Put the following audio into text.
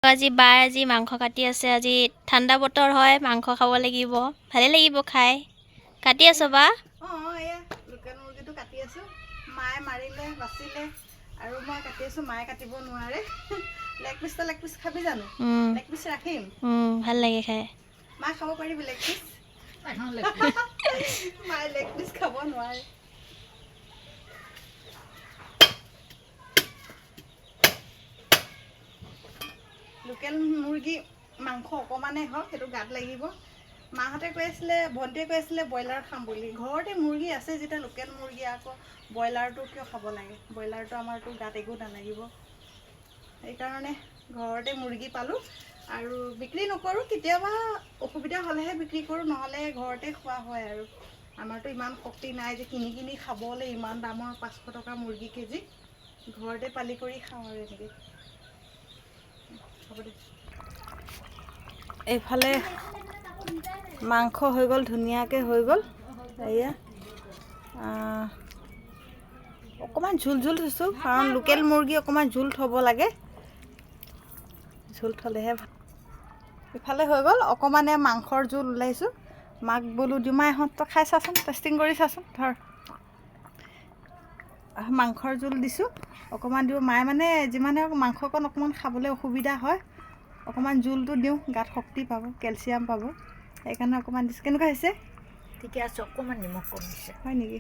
আজি বাই আজি মাংস কাটি আছে। আজি ঠাণ্ডা বতৰ হয়, মাংস খাব লাগিব, ভালে লাগিব খাই। কাটি আছো বা? এয়া লোকেল মুৰ্গীটো কাটি আছো। মায়ে মাৰিলে বাচিলে আৰু মই কাটি আছো। মায়ে কাটিব নোৱাৰে। লেগ পিচ খাবি জানো? লেগ পিচ ৰাখিম। ভাল লাগে খাই। মা খাব পাৰিবি লেগ পিচ? মায়ে লেগ পিচ খাব নোৱাৰে। লোকেল মুৰ্গী মাংস অকণমানেই হওক, সেইটো গাত লাগিব। মাহঁতে কৈ আছিলে, ভণ্টিয়ে কৈ আছিলে ব্ৰইলাৰ খাম বুলি। ঘৰতে মুৰ্গী আছে যেতিয়া লোকেল মুৰ্গী, আকৌ ব্ৰইলাৰটো কিয় খাব লাগে? ব্ৰইলাৰটো আমাৰতো গাত একো নালাগিব। সেইকাৰণে ঘৰতে মুৰ্গী পালোঁ আৰু বিক্ৰী নকৰোঁ। কেতিয়াবা অসুবিধা হ'লেহে বিক্ৰী কৰোঁ, নহ'লে ঘৰতে খোৱা হয়। আৰু আমাৰতো ইমান শক্তি নাই যে কিনি খাবলৈ, ইমান দামৰ 500 টকা মুৰ্গী কেজি। ঘৰতে পালি কৰি খাওঁ আৰু এনেকৈ। হ'ব দে। এইফালে মাংস হৈ গ'ল, ধুনীয়াকৈ হৈ গ'ল। এয়া অকণমান জোল থৈছোঁ, কাৰণ লোকেল মুৰ্গী অকণমান জোল থ'ব লাগে। জোল থ'লেহে ভাল। ইফালে হৈ গ'ল, অকণমানে মাংসৰ জোল ওলাইছোঁ। মাক বোলো দিমা ইহঁত তই খাই চাচোন, টেষ্টিং কৰি চাচোন, ধৰ। মাংসৰ জোল দিছোঁ, অকণমান দিওঁ। মায়ে মানে যিমানে মাংসকণ অকণমান খাবলৈ অসুবিধা হয়, অকণমান জোলটো দিওঁ, গাত শক্তি পাব, কেলচিয়াম পাব, সেইকাৰণে অকণমান দিছোঁ। কেনেকুৱা হৈছে? ঠিকে আছে, অকণমান নিমখ কমিছে। হয় নেকি?